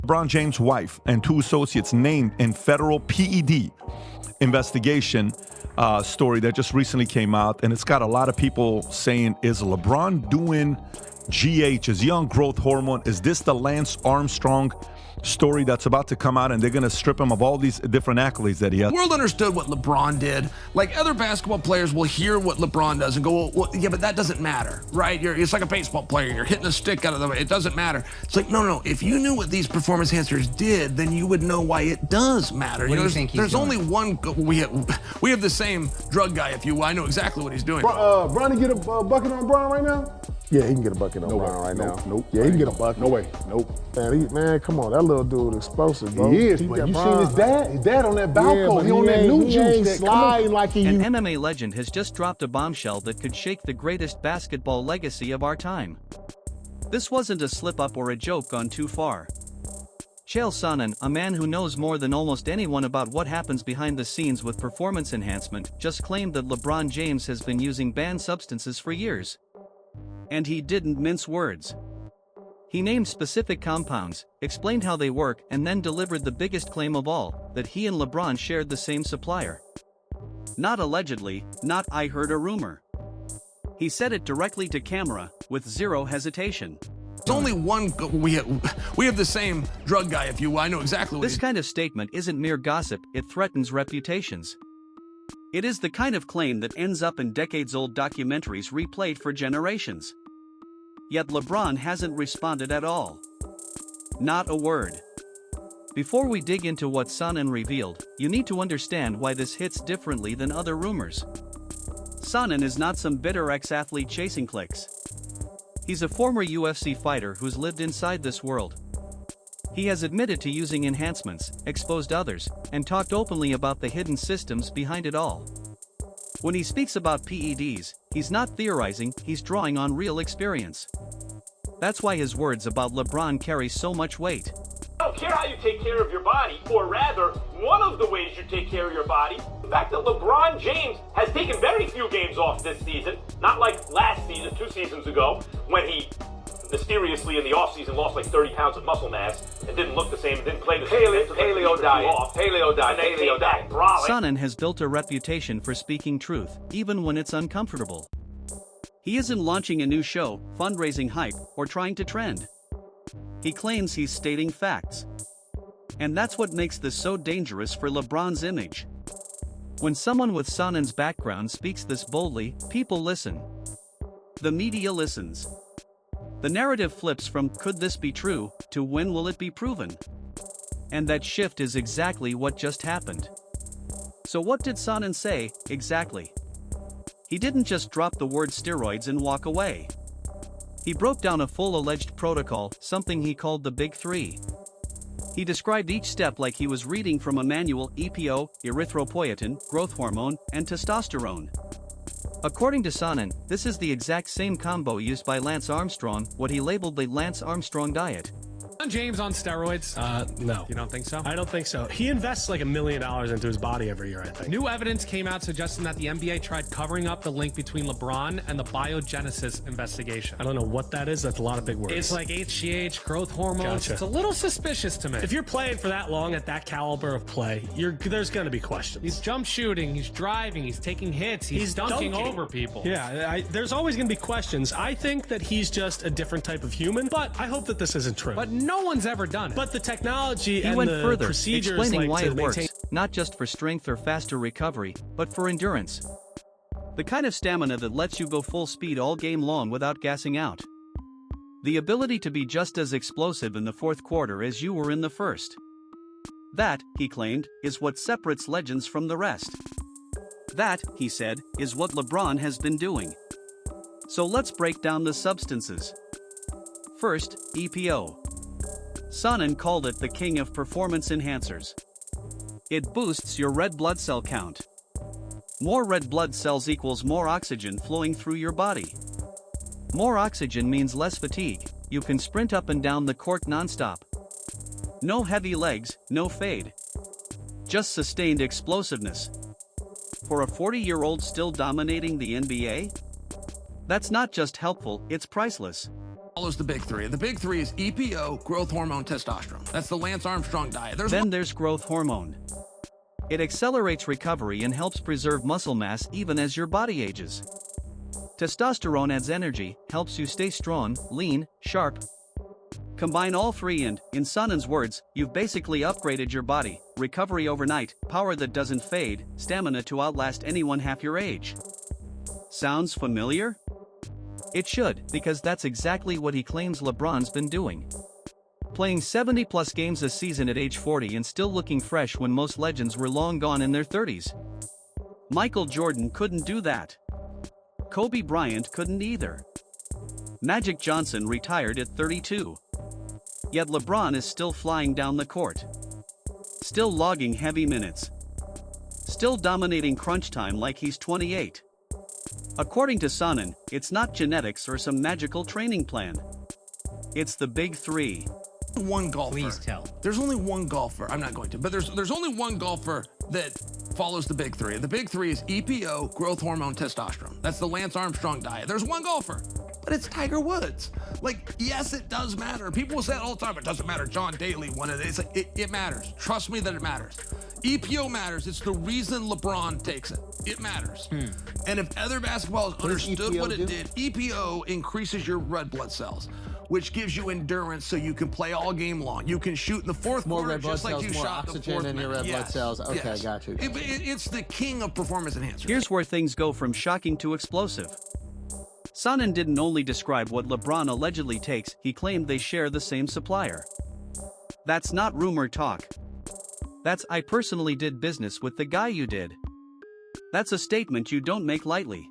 LeBron James' wife and 2 associates named in federal PED investigation story that just recently came out. And it's got a lot of people saying, is LeBron doing GH, his young growth hormone? Is this the Lance Armstrong story that's about to come out, and they're going to strip him of all these different accolades that he has? The world understood what LeBron did. Like, other basketball players will hear what LeBron does and go, well, yeah, but that doesn't matter, right? It's like a baseball player. You're hitting a stick out of the way. It doesn't matter. It's like, no. If you knew what these performance enhancers did, then you would know why it does matter. What do you think he's There's doing? only one. We have the same drug guy, if you will. I know exactly what he's doing. Bronny get a bucket on Bron right now? Yeah, he can get a bucket on Bron right now. Nope. Yeah, he can get a bucket. No way. Nope. Man, come on, that little dude explosive, bro. He is, but you seen his dad? His dad on that balcony. Yeah, he on that new juice. That sliding like he. An MMA legend has just dropped a bombshell that could shake the greatest basketball legacy of our time. This wasn't a slip-up or a joke gone too far. Chael Sonnen, a man who knows more than almost anyone about what happens behind the scenes with performance enhancement, just claimed that LeBron James has been using banned substances for years. And he didn't mince words. He named specific compounds, explained how they work, and then delivered the biggest claim of all, that he and LeBron shared the same supplier. Not allegedly, not I heard a rumor. He said it directly to camera, with zero hesitation. There's only one. We have the same drug guy, if you will. I know exactly what This kind of statement isn't mere gossip, it threatens reputations. It is the kind of claim that ends up in decades-old documentaries replayed for generations. Yet LeBron hasn't responded at all. Not a word. Before we dig into what Sonnen revealed, you need to understand why this hits differently than other rumors. Sonnen is not some bitter ex-athlete chasing clicks. He's a former UFC fighter who's lived inside this world. He has admitted to using enhancements, exposed others, and talked openly about the hidden systems behind it all. When he speaks about PEDs, he's not theorizing, he's drawing on real experience. That's why his words about LeBron carry so much weight. I don't care how you take care of your body, or rather, one of the ways you take care of your body. The fact that LeBron James has taken very few games off this season, not like last season, 2 seasons ago, when he mysteriously in the offseason lost like 30 pounds of muscle mass and didn't look the same and didn't play the same. Paleo diet. Sonnen has built a reputation for speaking truth, even when it's uncomfortable. He isn't launching a new show, fundraising hype, or trying to trend. He claims he's stating facts. And that's what makes this so dangerous for LeBron's image. When someone with Sonnen's background speaks this boldly, people listen. The media listens. The narrative flips from "could this be true" to "when will it be proven?" And that shift is exactly what just happened. So what did Sonnen say, exactly? He didn't just drop the word steroids and walk away. He broke down a full alleged protocol, something he called the Big Three. He described each step like he was reading from a manual: EPO, erythropoietin, growth hormone, and testosterone. According to Sonnen, this is the exact same combo used by Lance Armstrong, what he labeled the Lance Armstrong diet. James on steroids? No. You don't think so? I don't think so. He invests like $1 million into his body every year, I think. New evidence came out suggesting that the NBA tried covering up the link between LeBron and the biogenesis investigation. I don't know what that is. That's a lot of big words. It's like HGH, growth hormones. Gotcha. It's a little suspicious to me. If you're playing for that long at that caliber of play, there's going to be questions. He's jump shooting, he's driving, he's taking hits, he's dunking over people. Yeah, there's always going to be questions. I think that he's just a different type of human, but I hope that this isn't true. But no one's ever done it. But the technology He and went the further, procedures explaining why to it works, maintain... not just for strength or faster recovery, but for endurance. The kind of stamina that lets you go full speed all game long without gassing out. The ability to be just as explosive in the fourth quarter as you were in the first. That, he claimed, is what separates legends from the rest. That, he said, is what LeBron has been doing. So let's break down the substances. First, EPO. Sonnen called it the king of performance enhancers. It boosts your red blood cell count. More red blood cells equals more oxygen flowing through your body. More oxygen means less fatigue, you can sprint up and down the court nonstop. No heavy legs, no fade. Just sustained explosiveness. For a 40-year-old still dominating the NBA? That's not just helpful, it's priceless. follows the big three. The big three is EPO, growth hormone, testosterone. That's the Lance Armstrong diet. Then there's growth hormone. It accelerates recovery and helps preserve muscle mass even as your body ages. Testosterone adds energy, helps you stay strong, lean, sharp. Combine all three and, in Sonnen's words, you've basically upgraded your body: recovery overnight, power that doesn't fade, stamina to outlast anyone half your age. Sounds familiar? It should, because that's exactly what he claims LeBron's been doing. Playing 70-plus games a season at age 40 and still looking fresh when most legends were long gone in their 30s. Michael Jordan couldn't do that. Kobe Bryant couldn't either. Magic Johnson retired at 32. Yet LeBron is still flying down the court. Still logging heavy minutes. Still dominating crunch time like he's 28. According to Sonnen, it's not genetics or some magical training plan. It's the big three. One golfer. Please tell. There's only one golfer. I'm not going to, but there's only one golfer that follows the big three. The big three is EPO, growth hormone, testosterone. That's the Lance Armstrong diet. There's one golfer, but it's Tiger Woods. Like, yes, it does matter. People will say it all the time. It doesn't matter. John Daly won it. It's like, it matters. Trust me that it matters. EPO matters. It's the reason LeBron takes it. It matters. And if other basketballers understood what it did, EPO increases your red blood cells, which gives you endurance so you can play all game long. You can shoot in the fourth More quarter red blood just like cells, you more shot the oxygen fourth in your minute. red blood cells. Okay, Yes. got you. It's the king of performance enhancers. Here's where things go from shocking to explosive. Sonnen didn't only describe what LeBron allegedly takes, he claimed they share the same supplier. That's not rumor talk. That's "I personally did business with the guy you did." That's a statement you don't make lightly.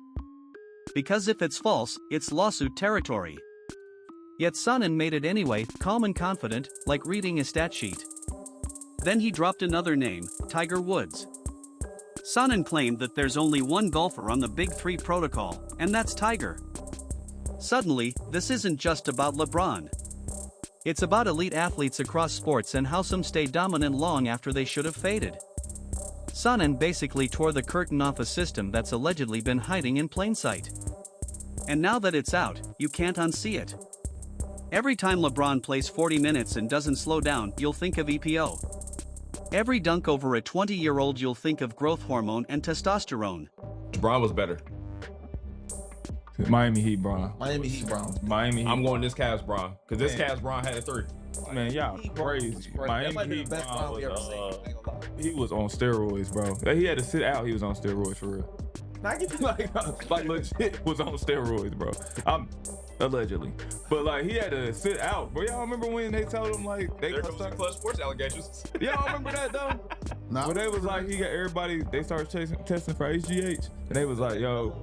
Because if it's false, it's lawsuit territory. Yet Sonnen made it anyway, calm and confident, like reading a stat sheet. Then he dropped another name, Tiger Woods. Sonnen claimed that there's only one golfer on the Big Three protocol, and that's Tiger. Suddenly, this isn't just about LeBron. It's about elite athletes across sports and how some stay dominant long after they should have faded. Sonnen basically tore the curtain off a system that's allegedly been hiding in plain sight. And now that it's out, you can't unsee it. Every time LeBron plays 40 minutes and doesn't slow down, you'll think of EPO. Every dunk over a 20-year-old, you'll think of growth hormone and testosterone. LeBron was better. Miami Heat, Bron. Miami Heat, Bron. Miami Heat. I'm going this Cavs, Bron, because this Cavs, Bron had a three. Man, y'all crazy. Miami Heat, Bron was, he was on steroids, bro. He had to sit out. He was on steroids for real. like legit was on steroids, bro. Allegedly, but like he had to sit out. But y'all remember when they told him like they There goes the Clutch Sports allegations. Y'all remember that though? Nah. But they was like he got everybody. They started testing for HGH, and they was like, yo.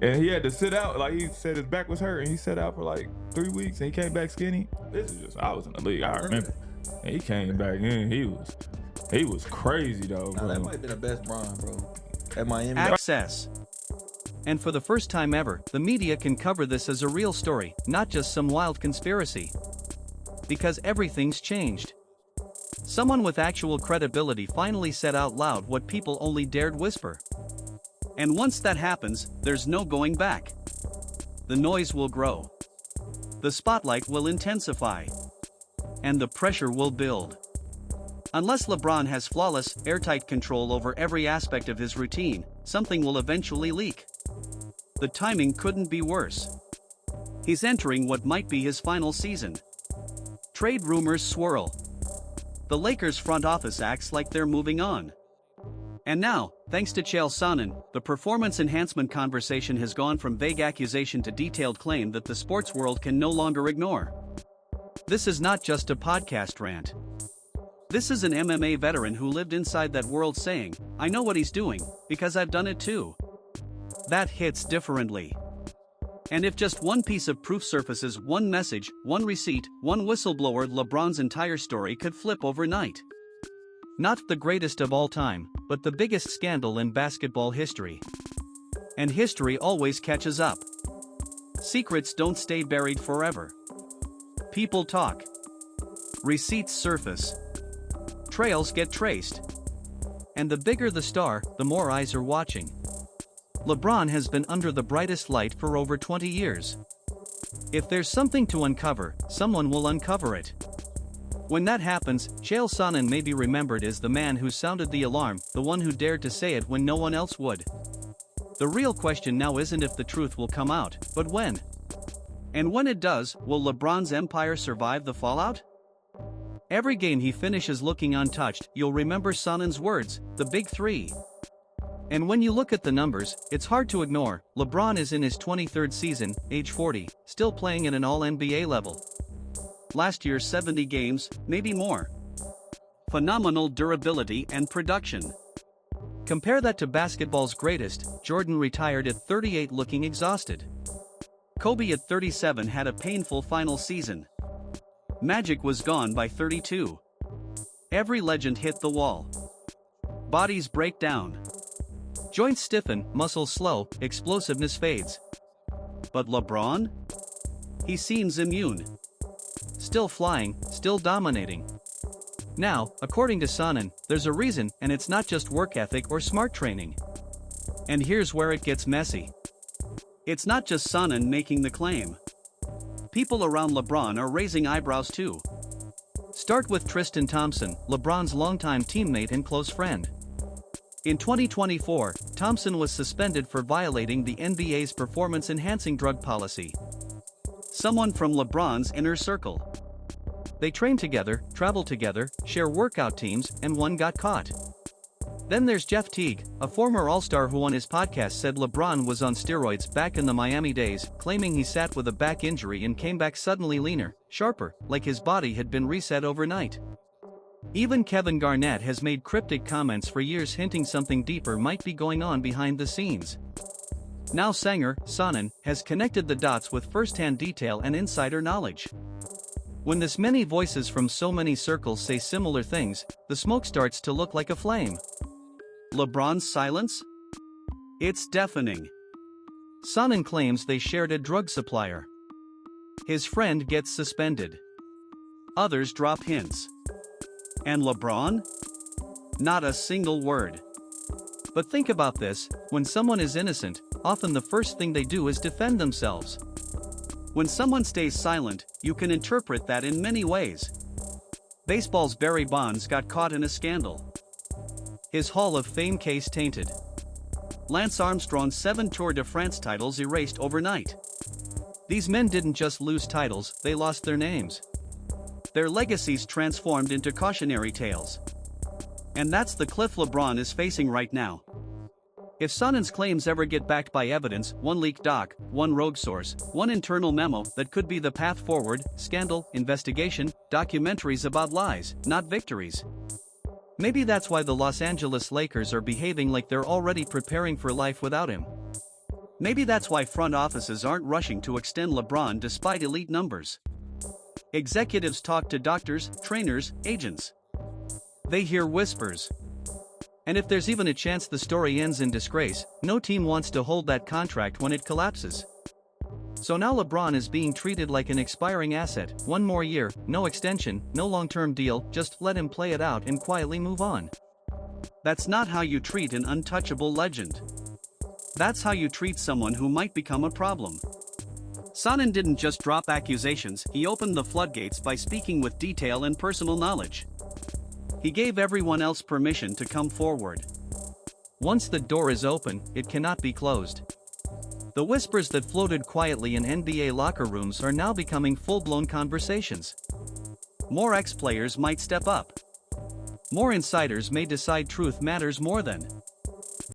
And he had to sit out. Like he said his back was hurt, and he sat out for like 3 weeks, and he came back skinny. This is just I was in the league. I remember. And he came back in. He was crazy though. Nah, that might have been the best Bron, bro. At Miami. Access. And for the first time ever, the media can cover this as a real story, not just some wild conspiracy. Because everything's changed. Someone with actual credibility finally said out loud what people only dared whisper. And once that happens, there's no going back. The noise will grow. The spotlight will intensify. And the pressure will build. Unless LeBron has flawless, airtight control over every aspect of his routine, something will eventually leak. The timing couldn't be worse. He's entering what might be his final season. Trade rumors swirl. The Lakers front office acts like they're moving on. And now, thanks to Chael Sonnen, the performance enhancement conversation has gone from vague accusation to detailed claim that the sports world can no longer ignore. This is not just a podcast rant. This is an MMA veteran who lived inside that world saying, "I know what he's doing, because I've done it too." That hits differently. And if just one piece of proof surfaces, one message, one receipt, one whistleblower, LeBron's entire story could flip overnight. Not the greatest of all time, but the biggest scandal in basketball history. And history always catches up. Secrets don't stay buried forever. People talk. Receipts surface. Trails get traced. And the bigger the star, the more eyes are watching. LeBron has been under the brightest light for over 20 years. If there's something to uncover, someone will uncover it. When that happens, Chael Sonnen may be remembered as the man who sounded the alarm, the one who dared to say it when no one else would. The real question now isn't if the truth will come out, but when. And when it does, will LeBron's empire survive the fallout? Every game he finishes looking untouched, you'll remember Sonnen's words, the big three. And when you look at the numbers, it's hard to ignore. LeBron is in his 23rd season, age 40, still playing at an all-NBA level. Last year 70 games, maybe more. Phenomenal durability and production. Compare that to basketball's greatest, Jordan retired at 38 looking exhausted. Kobe at 37 had a painful final season. Magic was gone by 32. Every legend hit the wall. Bodies break down. Joints stiffen, muscles slow, explosiveness fades. But LeBron? He seems immune. Still flying, still dominating. Now, according to Sonnen, there's a reason, and it's not just work ethic or smart training. And here's where it gets messy. It's not just Sonnen making the claim. People around LeBron are raising eyebrows too. Start with Tristan Thompson, LeBron's longtime teammate and close friend. In 2024, Thompson was suspended for violating the NBA's performance-enhancing drug policy. Someone from LeBron's inner circle. They train together, travel together, share workout teams, and one got caught. Then there's Jeff Teague, a former All-Star who on his podcast said LeBron was on steroids back in the Miami days, claiming he sat with a back injury and came back suddenly leaner, sharper, like his body had been reset overnight. Even Kevin Garnett has made cryptic comments for years hinting something deeper might be going on behind the scenes. Now Sonnen, has connected the dots with first-hand detail and insider knowledge. When this many voices from so many circles say similar things, the smoke starts to look like a flame. LeBron's silence? It's deafening. Sonnen claims they shared a drug supplier. His friend gets suspended. Others drop hints. And LeBron? Not a single word. But think about this, when someone is innocent, often the first thing they do is defend themselves. When someone stays silent, you can interpret that in many ways. Baseball's Barry Bonds got caught in a scandal. His Hall of Fame case tainted. Lance Armstrong's 7 Tour de France titles erased overnight. These men didn't just lose titles, they lost their names. Their legacies transformed into cautionary tales. And that's the cliff LeBron is facing right now. If Sonnen's claims ever get backed by evidence, one leaked doc, one rogue source, one internal memo that could be the path forward, scandal, investigation, documentaries about lies, not victories. Maybe that's why the Los Angeles Lakers are behaving like they're already preparing for life without him. Maybe that's why front offices aren't rushing to extend LeBron despite elite numbers. Executives talk to doctors, trainers, agents. They hear whispers. And if there's even a chance the story ends in disgrace, no team wants to hold that contract when it collapses. So now LeBron is being treated like an expiring asset, one more year, no extension, no long-term deal, just let him play it out and quietly move on. That's not how you treat an untouchable legend. That's how you treat someone who might become a problem. Sonnen didn't just drop accusations, he opened the floodgates by speaking with detail and personal knowledge. He gave everyone else permission to come forward. Once the door is open, it cannot be closed. The whispers that floated quietly in NBA locker rooms are now becoming full-blown conversations. More ex-players might step up. More insiders may decide truth matters more than